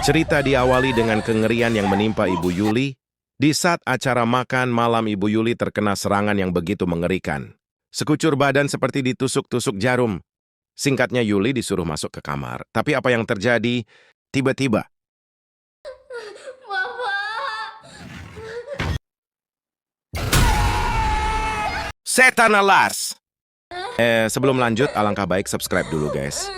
Cerita diawali dengan kengerian yang menimpa Ibu Yuli. Di saat acara makan malam, Ibu Yuli terkena serangan yang begitu mengerikan. Sekucur badan seperti ditusuk-tusuk jarum. Singkatnya, Yuli disuruh masuk ke kamar. Tapi apa yang terjadi? Tiba-tiba, setan alas! Sebelum lanjut, alangkah baik subscribe dulu, guys.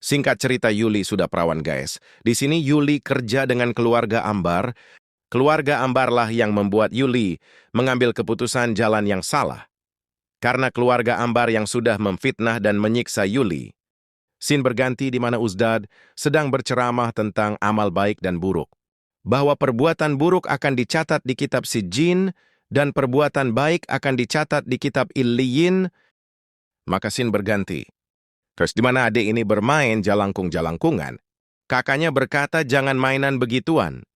Singkat cerita, Yuli sudah perawan, guys. Di sini Yuli kerja dengan keluarga Ambar. Keluarga Ambarlah yang membuat Yuli mengambil keputusan jalan yang salah. Karena keluarga Ambar yang sudah memfitnah dan menyiksa Yuli. Scene berganti di mana Uzdad sedang berceramah tentang amal baik dan buruk. Bahwa perbuatan buruk akan dicatat di kitab Sijin dan perbuatan baik akan dicatat di kitab Illiyin. Maka scene berganti. Terus di mana adik ini bermain jalangkung-jalangkungan. Kakaknya berkata jangan mainan begituan.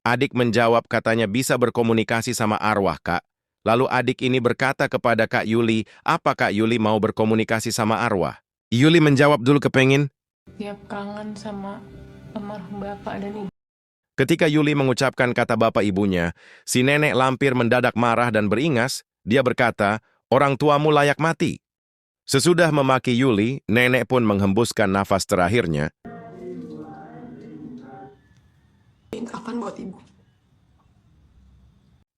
Adik menjawab katanya bisa berkomunikasi sama arwah, Kak. Lalu adik ini berkata kepada Kak Yuli, apa Kak Yuli mau berkomunikasi sama arwah? Yuli menjawab dulu kepengin. Dia kangen sama almarhum bapak dan ibu. Ketika Yuli mengucapkan kata bapak ibunya, si nenek lampir mendadak marah dan beringas. Dia berkata, orang tuamu layak mati. Sesudah memaki Yuli, nenek pun menghembuskan nafas terakhirnya. Kapan buat ibu?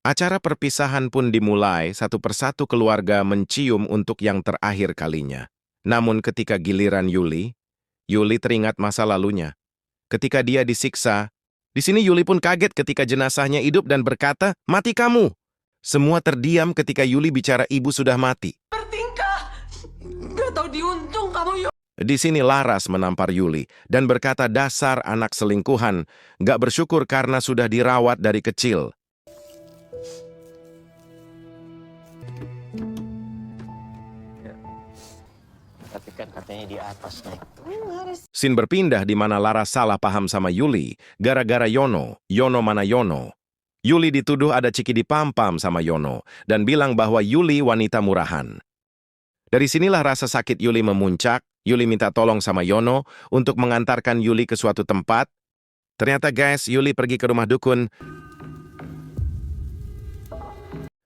Acara perpisahan pun dimulai, satu persatu keluarga mencium untuk yang terakhir kalinya. Namun ketika giliran Yuli teringat masa lalunya. Ketika dia disiksa, di sini Yuli pun kaget ketika jenazahnya hidup dan berkata, mati kamu. Semua terdiam ketika Yuli bicara ibu sudah mati. Gak tau diuntung kamu, yuk. Di sini Laras menampar Yuli dan berkata dasar anak selingkuhan, gak bersyukur karena sudah dirawat dari kecil. Tapi kan katanya di atas nih. Scene berpindah di mana Laras salah paham sama Yuli gara-gara Yono mana Yono. Yuli dituduh ada ciki dipampam sama Yono dan bilang bahwa Yuli wanita murahan. Dari sinilah rasa sakit Yuli memuncak. Yuli minta tolong sama Yono untuk mengantarkan Yuli ke suatu tempat. Ternyata guys, Yuli pergi ke rumah dukun.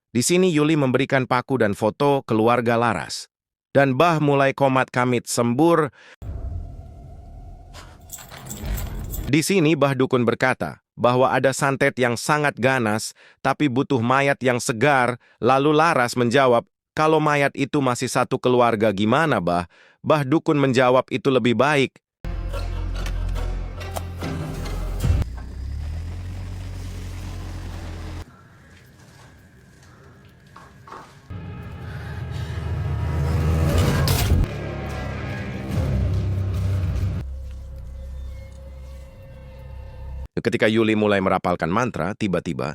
Di sini Yuli memberikan paku dan foto keluarga Laras. Dan Bah mulai komat kamit sembur. Di sini Bah dukun berkata bahwa ada santet yang sangat ganas tapi butuh mayat yang segar. Lalu Laras menjawab, kalau mayat itu masih satu keluarga gimana, Bah? Bah dukun menjawab itu lebih baik. Ketika Yuli mulai merapalkan mantra, tiba-tiba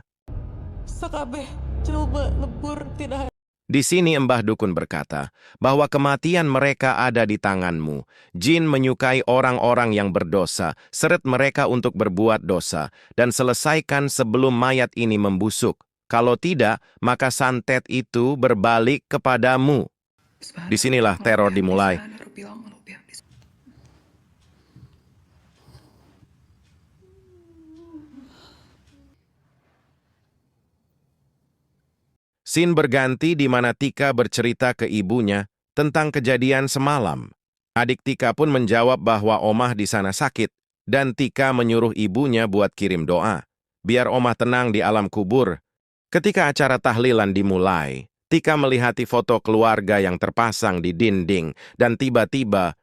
Sakabeh, coba lebur tidak. di sini Mbah Dukun berkata bahwa kematian mereka ada di tanganmu. Jin menyukai orang-orang yang berdosa, seret mereka untuk berbuat dosa, dan selesaikan sebelum mayat ini membusuk. Kalau tidak, maka santet itu berbalik kepadamu. Disinilah teror dimulai. Scene berganti di mana Tika bercerita ke ibunya tentang kejadian semalam. Adik Tika pun menjawab bahwa omah di sana sakit, dan Tika menyuruh ibunya buat kirim doa, biar omah tenang di alam kubur. Ketika acara tahlilan dimulai, Tika melihati foto keluarga yang terpasang di dinding, dan tiba-tiba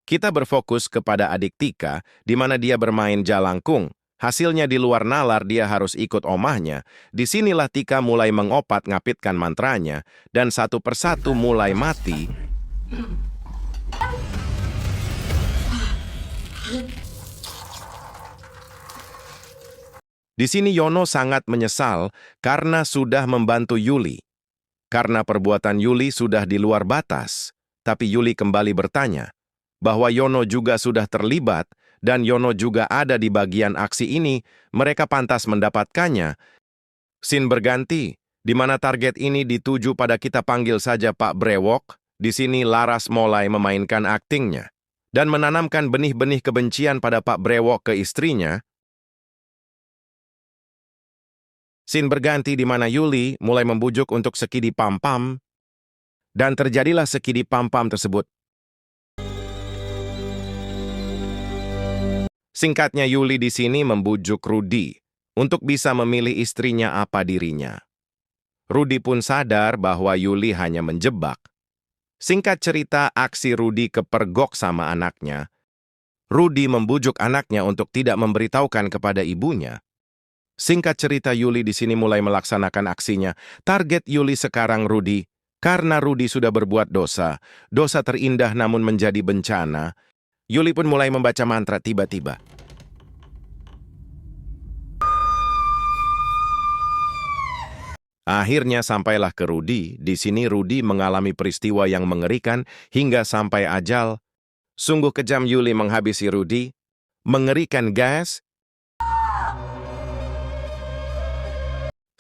kita berfokus kepada adik Tika, di mana dia bermain jalangkung. Hasilnya di luar nalar dia harus ikut omahnya. Disinilah Tika mulai mengopat ngapitkan mantranya, dan satu persatu mulai mati. Di sini Yono sangat menyesal karena sudah membantu Yuli. Karena perbuatan Yuli sudah di luar batas. Tapi Yuli kembali bertanya bahwa Yono juga sudah terlibat, dan Yono juga ada di bagian aksi ini, mereka pantas mendapatkannya. Scene berganti, di mana target ini dituju pada kita panggil saja Pak Brewok. Di sini Laras mulai memainkan aktingnya dan menanamkan benih-benih kebencian pada Pak Brewok ke istrinya. Scene berganti di mana Yuli mulai membujuk untuk sekidi pam-pam, dan terjadilah sekidi pam-pam tersebut. Singkatnya, Yuli di sini membujuk Rudy untuk bisa memilih istrinya apa dirinya. Rudy pun sadar bahwa Yuli hanya menjebak. Singkat cerita, aksi Rudy kepergok sama anaknya. Rudy membujuk anaknya untuk tidak memberitahukan kepada ibunya. Singkat cerita, Yuli di sini mulai melaksanakan aksinya. Target Yuli sekarang Rudy. Karena Rudy sudah berbuat dosa, dosa terindah namun menjadi bencana, Yuli pun mulai membaca mantra tiba-tiba. Akhirnya sampailah ke Rudy. Di sini Rudy mengalami peristiwa yang mengerikan hingga sampai ajal. Sungguh kejam Yuli menghabisi Rudy. Mengerikan, guys.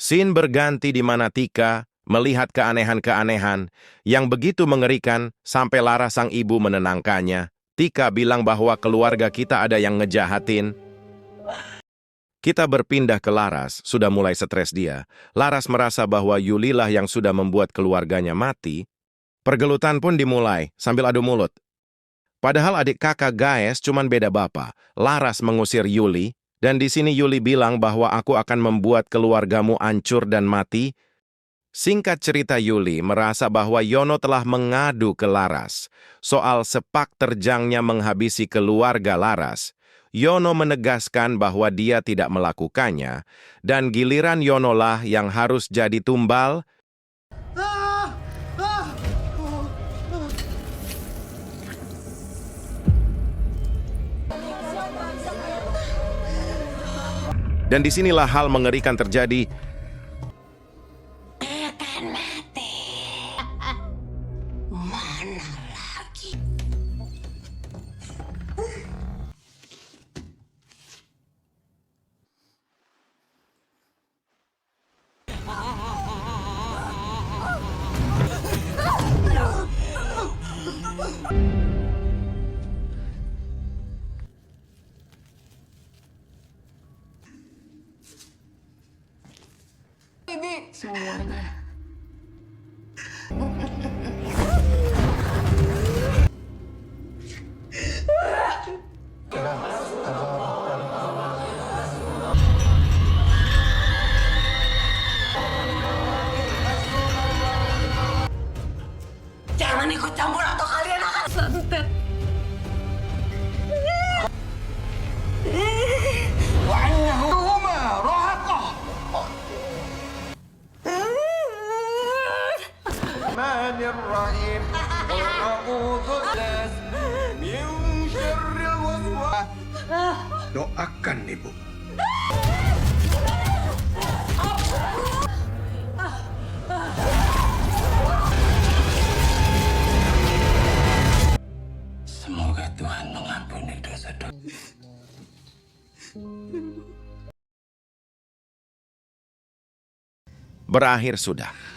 Scene berganti di mana Tika melihat keanehan-keanehan yang begitu mengerikan sampai Laras sang ibu menenangkannya. Tika bilang bahwa keluarga kita ada yang ngejahatin. Kita berpindah ke Laras, sudah mulai stres dia. Laras merasa bahwa Yuli lah yang sudah membuat keluarganya mati. Pergelutan pun dimulai sambil adu mulut. Padahal adik kakak guys cuman beda bapak. Laras mengusir Yuli, dan di sini Yuli bilang bahwa aku akan membuat keluargamu hancur dan mati. Singkat cerita, Yuli merasa bahwa Yono telah mengadu ke Laras soal sepak terjangnya menghabisi keluarga Laras. Yono menegaskan bahwa dia tidak melakukannya, dan giliran Yono lah yang harus jadi tumbal. Dan disinilah hal mengerikan terjadi. Semuanya. Jangan ikut campur atau kalian akan Santet. Doakan ibu. Semoga Tuhan mengampuni dosa-dosa. Berakhir sudah.